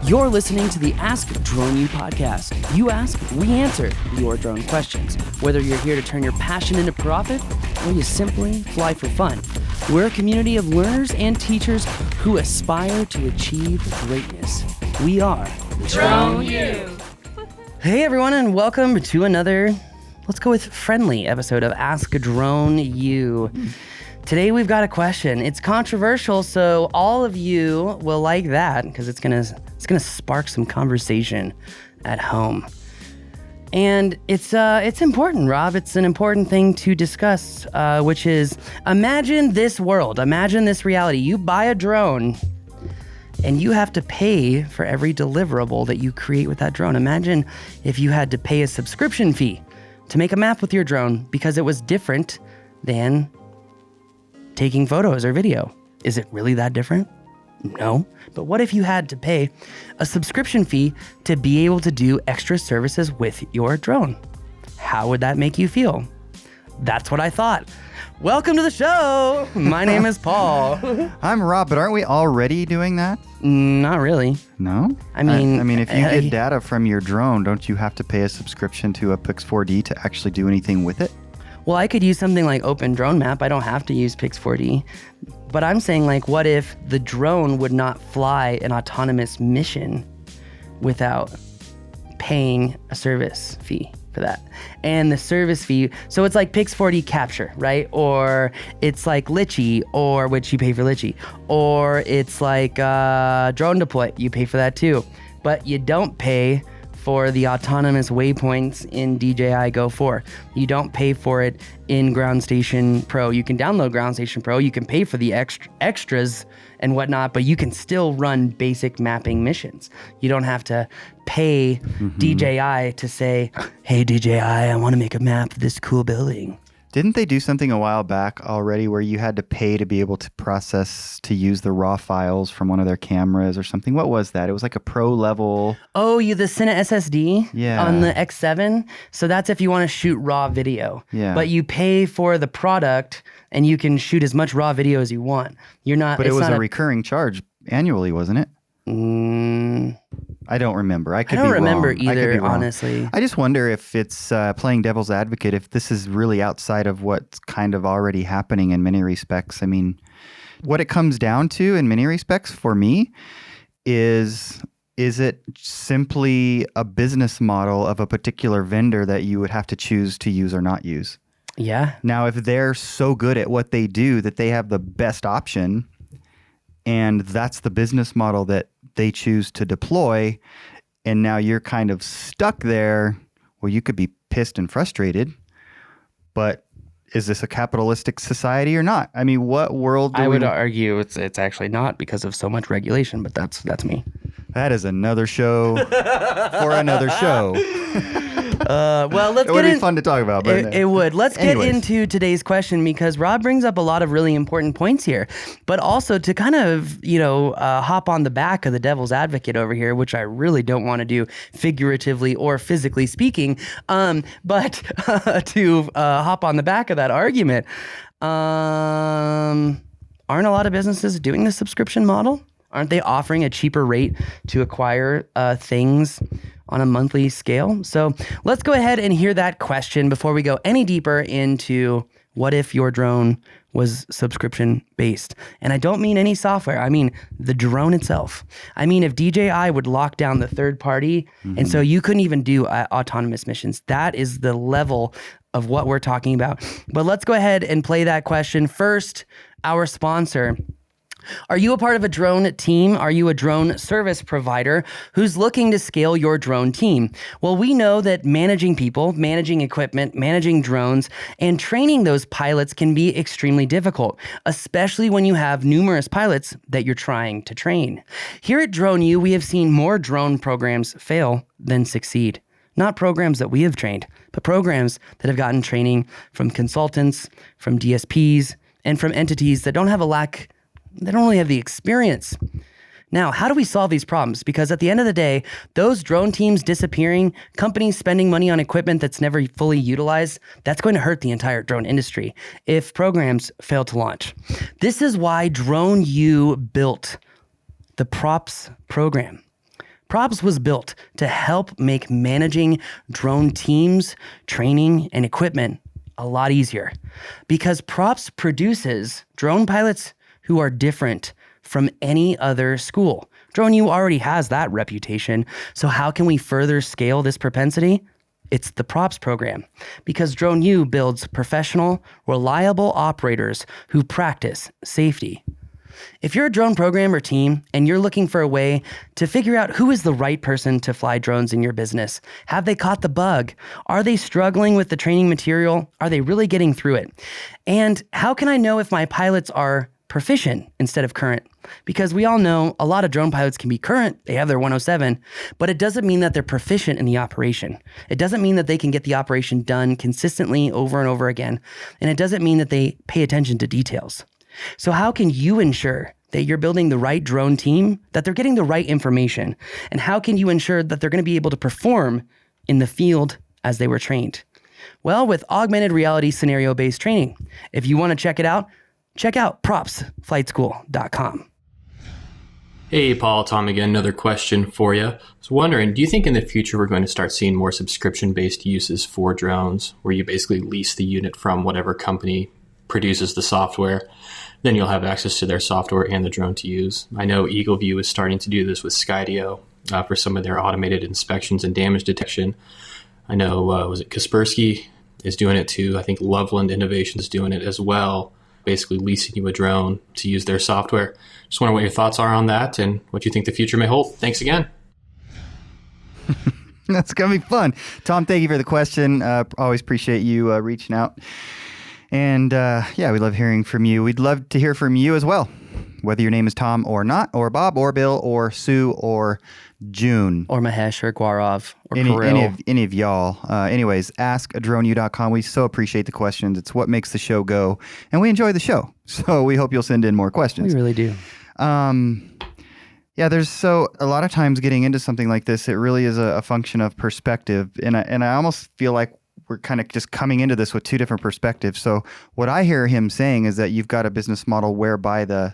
You're listening to the Ask Drone U podcast. You ask, we answer your drone questions. Whether you're here to turn your passion into profit or you simply fly for fun, we're a community of learners and teachers who aspire to achieve greatness. We are Drone U. Hey everyone, and welcome to another, let's go with friendly episode of Ask Drone U. Today we've got a question. It's controversial, so all of you will like that because it's gonna spark some conversation at home. And it's important, Rob. It's an important thing to discuss, which is imagine this world, imagine this reality. You buy a drone and you have to pay for every deliverable that you create with that drone. Imagine if you had to pay a subscription fee to make a map with your drone because it was different than taking photos or video. Is it really that different? No. But what if you had to pay a subscription fee to be able to do extra services with your drone? How would that make you feel? That's what I thought. Welcome to the show. My name is Paul. I'm Rob, but aren't we already doing that? Not really. No? I mean, if you get data from your drone, don't you have to pay a subscription to a Pix4D to actually do anything with it? Well, I could use something like Open Drone Map. I don't have to use Pix4D. But I'm saying, like, what if the drone would not fly an autonomous mission without paying a service fee for that? And the service fee, so it's like Pix4D capture, right? Or it's like Litchi, or which you pay for Litchi. Or it's like drone deploy, you pay for that too. But you don't pay for the autonomous waypoints in DJI Go 4. You don't pay for it in Ground Station Pro. You can download Ground Station Pro. You can pay for the extras and whatnot, but you can still run basic mapping missions. You don't have to pay DJI to say, hey, DJI, I want to make a map of this cool building. Didn't they do something a while back already where you had to pay to be able to use the raw files from one of their cameras or something? What was that? It was like a pro level. Oh, the Cine SSD on the X7? So that's if you want to shoot raw video. Yeah. But you pay for the product and you can shoot as much raw video as you want. You're not. But it was a recurring charge annually, wasn't it? I don't remember. I don't remember either, honestly. I just wonder if it's playing devil's advocate, if this is really outside of what's kind of already happening in many respects. I mean, what it comes down to in many respects for me is it simply a business model of a particular vendor that you would have to choose to use or not use? Yeah. Now, if they're so good at what they do that they have the best option, and that's the business model that they choose to deploy, and now you're kind of stuck there, well, you could be pissed and frustrated, but is this a capitalistic society or not? I mean, what world I would argue it's actually not because of so much regulation, but that's me. That is another show for another show. Well, it would be fun to talk about. But it would. Let's get into today's question because Rob brings up a lot of really important points here, but also to kind of, hop on the back of the devil's advocate over here, which I really don't want to do figuratively or physically speaking, but to hop on the back of that argument, aren't a lot of businesses doing the subscription model? Aren't they offering a cheaper rate to acquire things on a monthly scale? So let's go ahead and hear that question before we go any deeper into what if your drone was subscription based. And I don't mean any software. I mean the drone itself. I mean if DJI would lock down the third party and so you couldn't even do autonomous missions. That is the level of what we're talking about. But let's go ahead and play that question. First, our sponsor. Are you a part of a drone team? Are you a drone service provider who's looking to scale your drone team? Well, we know that managing people, managing equipment, managing drones, and training those pilots can be extremely difficult, especially when you have numerous pilots that you're trying to train. Here at Drone U, we have seen more drone programs fail than succeed. Not programs that we have trained, but programs that have gotten training from consultants, from DSPs, and from entities that don't really have the experience. Now, how do we solve these problems? Because at the end of the day, those drone teams disappearing, companies spending money on equipment that's never fully utilized, that's going to hurt the entire drone industry if programs fail to launch. This is why Drone U built the Props program. Props was built to help make managing drone teams, training, and equipment a lot easier, because Props produces drone pilots who are different from any other school. DroneU already has that reputation, so how can we further scale this propensity? It's the Props program, because DroneU builds professional, reliable operators who practice safety. If you're a drone programmer team and you're looking for a way to figure out who is the right person to fly drones in your business, have they caught the bug? Are they struggling with the training material? Are they really getting through it? And how can I know if my pilots are proficient instead of current? Because we all know a lot of drone pilots can be current, they have their 107, but it doesn't mean that they're proficient in the operation. It doesn't mean that they can get the operation done consistently over and over again. And it doesn't mean that they pay attention to details. So how can you ensure that you're building the right drone team, that they're getting the right information? And how can you ensure that they're going to be able to perform in the field as they were trained? Well, with augmented reality scenario-based training. If you want to check it out, check out propsflightschool.com. Hey, Paul, Tom again. Another question for you. I was wondering, do you think in the future we're going to start seeing more subscription-based uses for drones, where you basically lease the unit from whatever company produces the software? Then you'll have access to their software and the drone to use. I know EagleView is starting to do this with Skydio for some of their automated inspections and damage detection. I know, was it Kaspersky is doing it too. I think Loveland Innovation is doing it as well, basically leasing you a drone to use their software. Just wonder what your thoughts are on that and what you think the future may hold. Thanks again. That's going to be fun. Tom, thank you for the question. Always appreciate you reaching out. And yeah, we love hearing from you. We'd love to hear from you as well, whether your name is Tom or not, or Bob, or Bill, or Sue, or June. Or Mahesh, or Gaurav, or Kirill. Any of y'all. Anyways, askdroneu.com. We so appreciate the questions. It's what makes the show go. And we enjoy the show. So we hope you'll send in more questions. We really do. Yeah, so a lot of times getting into something like this, it really is a function of perspective. And I almost feel like we're kind of just coming into this with two different perspectives. So what I hear him saying is that you've got a business model whereby the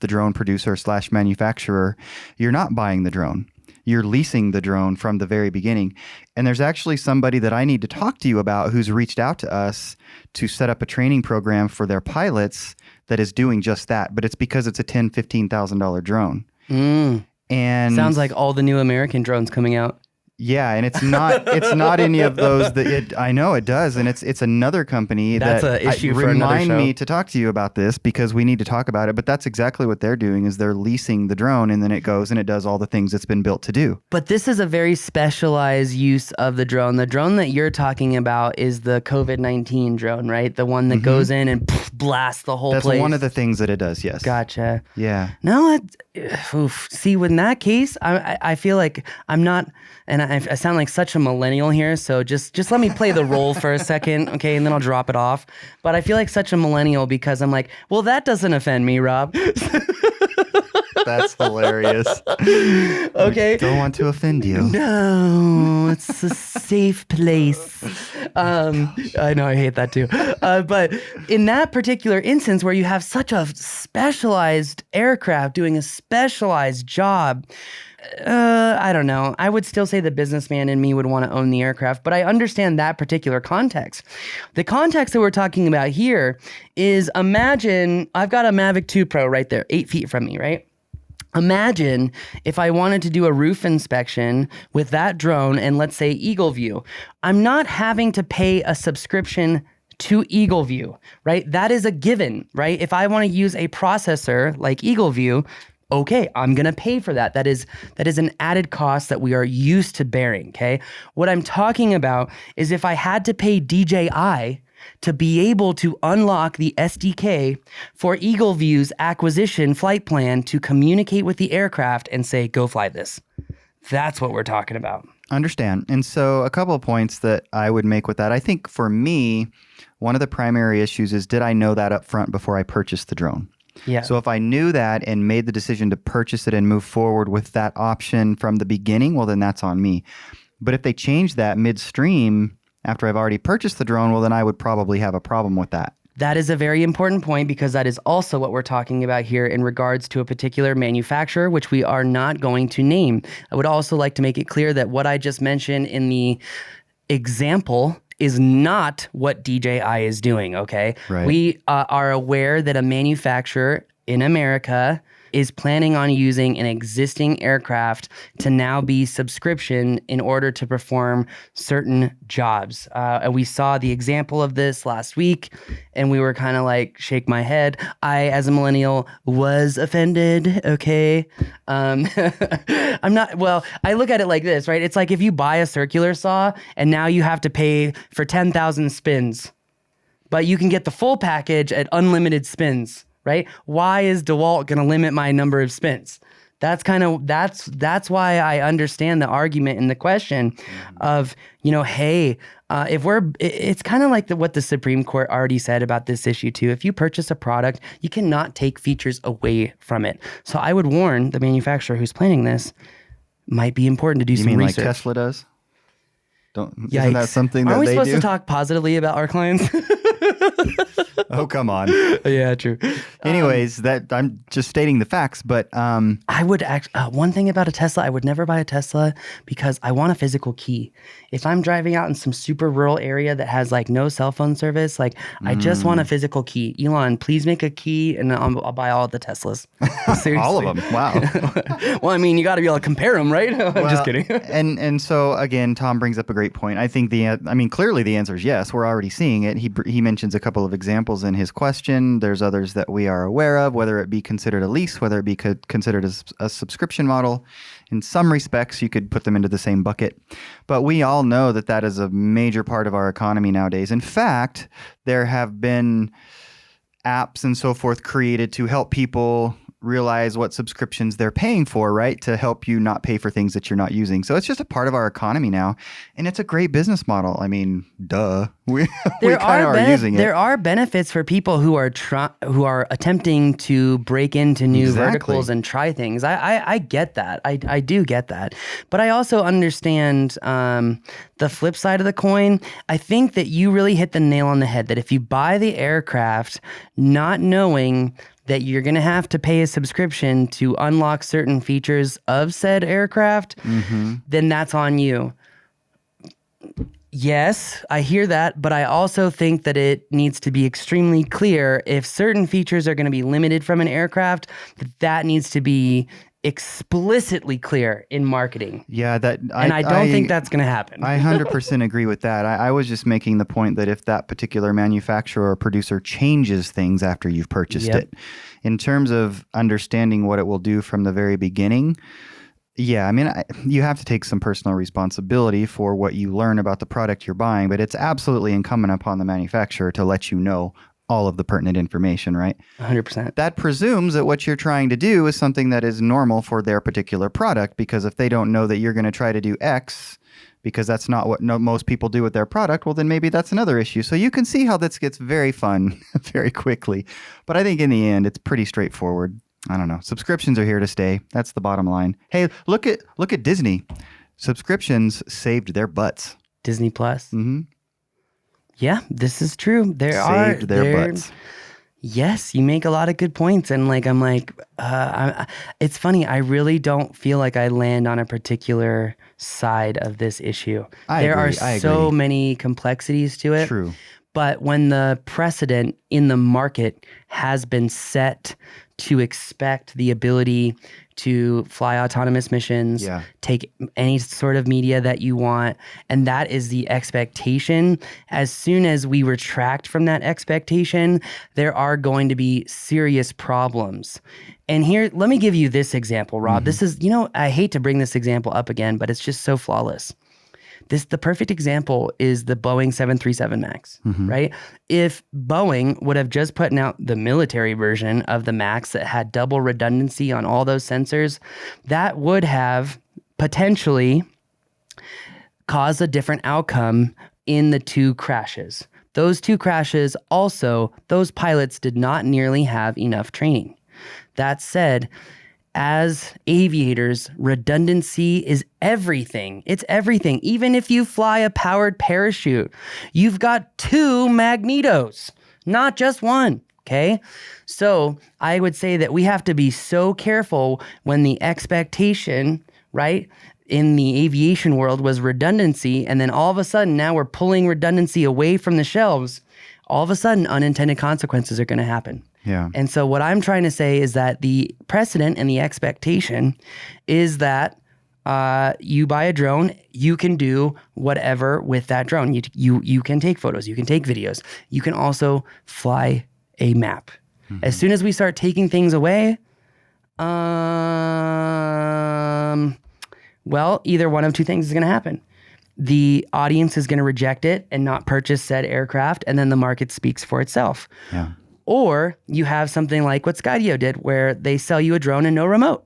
drone producer / manufacturer, you're not buying the drone. You're leasing the drone from the very beginning. And there's actually somebody that I need to talk to you about who's reached out to us to set up a training program for their pilots that is doing just that. But it's because it's a $10,000, $15,000 drone. And sounds like all the new American drones coming out. Yeah, and it's not any of those that I know it does, and it's another company that's that an issue for another show. Remind me to talk to you about this because we need to talk about it. But that's exactly what they're doing is they're leasing the drone, and then it goes and it does all the things it's been built to do. But this is a very specialized use of the drone. The drone that you're talking about is the COVID-19 drone, right? The one that goes in and blasts the whole place. That's one of the things that it does. Yes. Gotcha. Yeah. No, see, in that case, I feel like I'm not. And I sound like such a millennial here, so just let me play the role for a second, okay, and then I'll drop it off. But I feel like such a millennial because I'm like, well, that doesn't offend me, Rob. That's hilarious. Okay. We don't want to offend you. No, it's a safe place. I know, I hate that too. But in that particular instance where you have such a specialized aircraft doing a specialized job, I don't know. I would still say the businessman in me would want to own the aircraft, but I understand that particular context. The context that we're talking about here is, imagine I've got a Mavic 2 Pro right there, 8 feet from me, right? Imagine if I wanted to do a roof inspection with that drone and let's say EagleView. I'm not having to pay a subscription to EagleView, right? That is a given, right? If I want to use a processor like EagleView, okay, I'm going to pay for that. That is an added cost that we are used to bearing, okay? What I'm talking about is if I had to pay DJI to be able to unlock the SDK for EagleView's acquisition flight plan to communicate with the aircraft and say, go fly this. That's what we're talking about. Understand. And so a couple of points that I would make with that. I think for me, one of the primary issues is, did I know that up front before I purchased the drone? Yeah. So if I knew that and made the decision to purchase it and move forward with that option from the beginning, well, then that's on me. But if they change that midstream after I've already purchased the drone, well, then I would probably have a problem with that. That is a very important point because that is also what we're talking about here in regards to a particular manufacturer, which we are not going to name. I would also like to make it clear that what I just mentioned in the example is not what DJI is doing, okay? Right. We are aware that a manufacturer in America is planning on using an existing aircraft to now be subscription in order to perform certain jobs. And we saw the example of this last week, and we were kind of like, shake my head. I, as a millennial, was offended, okay? I'm not, well, I look at it like this, right? It's like if you buy a circular saw and now you have to pay for 10,000 spins, but you can get the full package at unlimited spins. Right? Why is DeWalt going to limit my number of spins? That's why I understand the argument in the question of, hey, it's kind of like what the Supreme Court already said about this issue too. If you purchase a product, you cannot take features away from it. So I would warn the manufacturer who's planning this, might be important to do some research. Like Tesla does? Isn't Yikes. that something that Aren't we they supposed do? to talk positively about our clients? Oh, come on. Yeah, true. Anyways, that I'm just stating the facts, but I would one thing about a Tesla, I would never buy a Tesla because I want a physical key. If I'm driving out in some super rural area that has like no cell phone service, like I just want a physical key. Elon, please make a key and I'll buy all the Teslas. Seriously. all of them. Wow. Well, I mean, you got to be able to compare them, right? I'm just kidding. and so again, Tom brings up a great point. I think clearly the answer is yes. We're already seeing it. He mentions a couple of examples in his question. There's others that we are aware of, whether it be considered a lease, whether it be considered as a subscription model. In some respects, you could put them into the same bucket. But we all know that is a major part of our economy nowadays. In fact, there have been apps and so forth created to help people realize what subscriptions they're paying for, right? To help you not pay for things that you're not using. So it's just a part of our economy now. And it's a great business model. I mean, duh. We kind of are using it. There are benefits for people who are attempting to break into new verticals and try things. I get that. I do get that. But I also understand the flip side of the coin. I think that you really hit the nail on the head, that if you buy the aircraft not knowing that you're going to have to pay a subscription to unlock certain features of said aircraft, then that's on you. Yes, I hear that, but I also think that it needs to be extremely clear if certain features are going to be limited from an aircraft, that needs to be explicitly clear in marketing. Yeah, I don't think that's going to happen. I 100% agree with that. I was just making the point that if that particular manufacturer or producer changes things after you've purchased it, in terms of understanding what it will do from the very beginning, yeah, I mean, you have to take some personal responsibility for what you learn about the product you're buying, but it's absolutely incumbent upon the manufacturer to let you know all of the pertinent information, right? 100%. That presumes that what you're trying to do is something that is normal for their particular product, because if they don't know that you're going to try to do X, because that's not what most people do with their product, well, then maybe that's another issue. So you can see how this gets very fun very quickly. But I think in the end, it's pretty straightforward. I don't know. Subscriptions are here to stay. That's the bottom line. Hey, look at Disney. Subscriptions saved their butts. Disney Plus. Mm-hmm. Yeah, this is true. Saved their butts. Yes, you make a lot of good points. And it's funny. I really don't feel like I land on a particular side of this issue. There are so many complexities to it. True. But when the precedent in the market has been set to expect the ability to fly autonomous missions, take any sort of media that you want, and that is the expectation. As soon as we retract from that expectation, there are going to be serious problems. And here, let me give you this example, Rob. This is, I hate to bring this example up again, but it's just so flawless. The perfect example is the Boeing 737 MAX, right? If Boeing would have just put out the military version of the MAX that had double redundancy on all those sensors, that would have potentially caused a different outcome in the two crashes. Those two crashes also, those pilots did not nearly have enough training. That said, as aviators, redundancy is everything. It's everything. Even if you fly a powered parachute, you've got two magnetos. not just one. Okay. So I would say that we have to be so careful when the expectation, right, in the aviation world was redundancy. And then all of a sudden, now we're pulling redundancy away from the shelves. All of a sudden, unintended consequences are going to happen. Yeah. And so what I'm trying to say is that the precedent and the expectation is that you buy a drone, you can do whatever with that drone. You can take photos, you can take videos, you can also fly a map. Mm-hmm. As soon as we start taking things away, well, either one of two things is going to happen. The audience is going to reject it and not purchase said aircraft, and then the market speaks for itself. Yeah. Or you have something like what Skydio did, where they sell you a drone and no remote.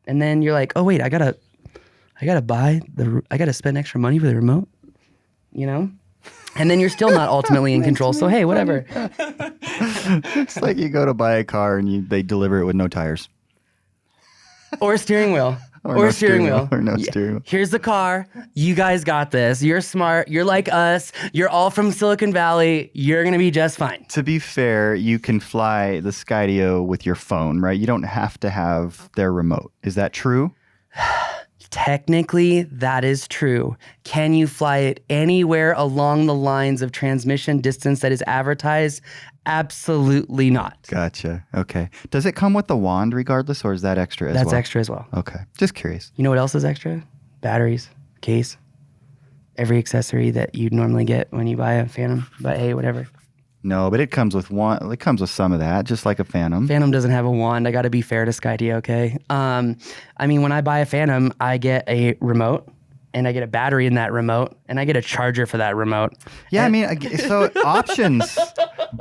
And then you're like, oh wait, I gotta spend extra money for the remote, you know? And then you're still not ultimately in control. So hey, whatever. It's like you go to buy a car and they deliver it with no tires. Or a steering wheel. Or no steering wheel. Or no steering wheel. Here's the car. You guys got this. You're smart. You're like us. You're all from Silicon Valley. You're going to be just fine. To be fair, you can fly the Skydio with your phone, right? You don't have to have their remote. Is that true? Technically, that is true. Can you fly it anywhere along the lines of transmission distance that is advertised? Absolutely not. Gotcha. Okay. Does it come with the wand regardless, or is that extra as well? That's extra as well. Okay. Just curious. You know what else is extra? Batteries, case, every accessory that you'd normally get when you buy a Phantom. But hey, whatever. No, but it comes with one. It comes with some of that, just like a Phantom. Phantom doesn't have a wand. I got to be fair to Skydio, okay? I mean, when I buy a Phantom, I get a remote, and I get a battery in that remote, and I get a charger for that remote. Yeah, I mean, so options.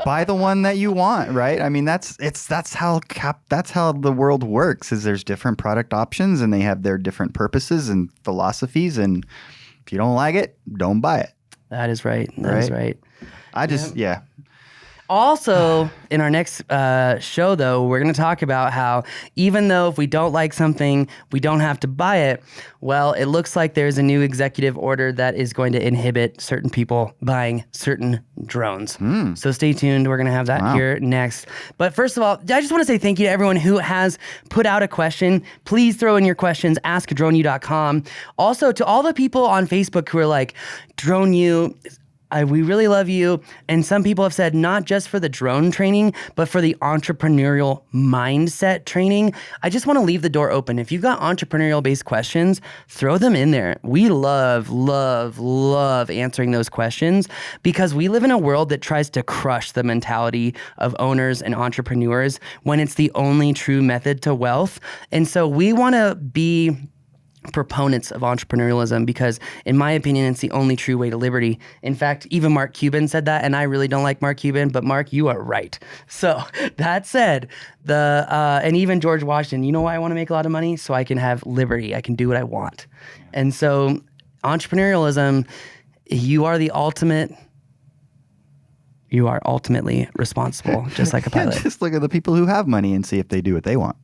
Buy the one that you want, right? I mean, that's how the world works. Is there's different product options, and they have their different purposes and philosophies, and if you don't like it, don't buy it. That is right. That is right. Yeah. Also, in our next show, though, we're going to talk about how even though if we don't like something, we don't have to buy it. Well, it looks like there's a new executive order that is going to inhibit certain people buying certain drones. So stay tuned. We're going to have that here next. But first of all, I just want to say thank you to everyone who has put out a question. Please throw in your questions, askdroneu.com. Also, to all the people on Facebook who are like, Drone U, we really love you. And some people have said not just for the drone training, but for the entrepreneurial mindset training. I just want to leave the door open. If you've got entrepreneurial based questions, throw them in there. We love answering those questions because we live in a world that tries to crush the mentality of owners and entrepreneurs when it's the only true method to wealth. And so we want to be proponents of entrepreneurialism because in my opinion it's the only true way to liberty. In fact, even Mark Cuban said that, and I really don't like Mark Cuban, but Mark, you are right. So that said, and even George Washington, you know why I want to make a lot of money? So I can have liberty. I can do what I want. And so entrepreneurialism, you are ultimately responsible, just like a pilot. Just look at the people who have money and see if they do what they want.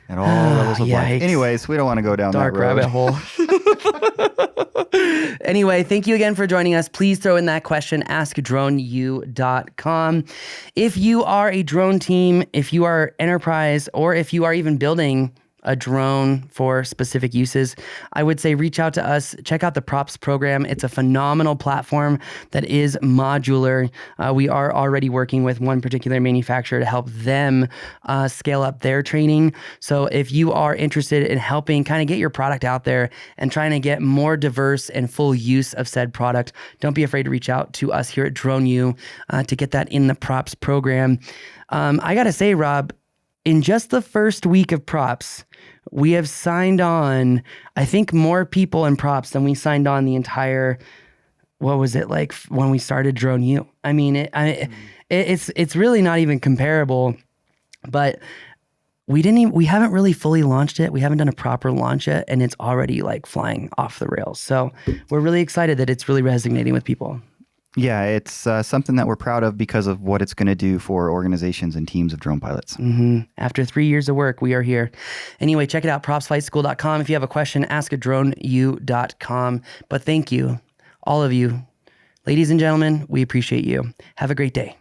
At all levels of life. Anyways, we don't want to go down dark that road. rabbit hole. Anyway, thank you again for joining us. Please throw in that question, askdroneu.com. If you are a drone team, if you are enterprise, or if you are even building a drone for specific uses, I would say reach out to us. Check out the Props program. It's a phenomenal platform that is modular. We are already working with one particular manufacturer to help them scale up their training. So if you are interested in helping kind of get your product out there and trying to get more diverse and full use of said product, don't be afraid to reach out to us here at Drone U to get that in the Props program. I got to say, Rob, in just the first week of Props, we have signed on, I think, more people in Props than we signed on the entire, what was it like when we started Drone U? I mean, it's really not even comparable, but we haven't really fully launched it. We haven't done a proper launch yet, and it's already like flying off the rails. So we're really excited that it's really resonating with people. Yeah, it's something that we're proud of because of what it's going to do for organizations and teams of drone pilots. Mm-hmm. After 3 years of work, we are here. Anyway, check it out, propsflightschool.com. If you have a question, askadroneu.com. But thank you, all of you, Ladies and gentlemen, we appreciate you. Have a great day.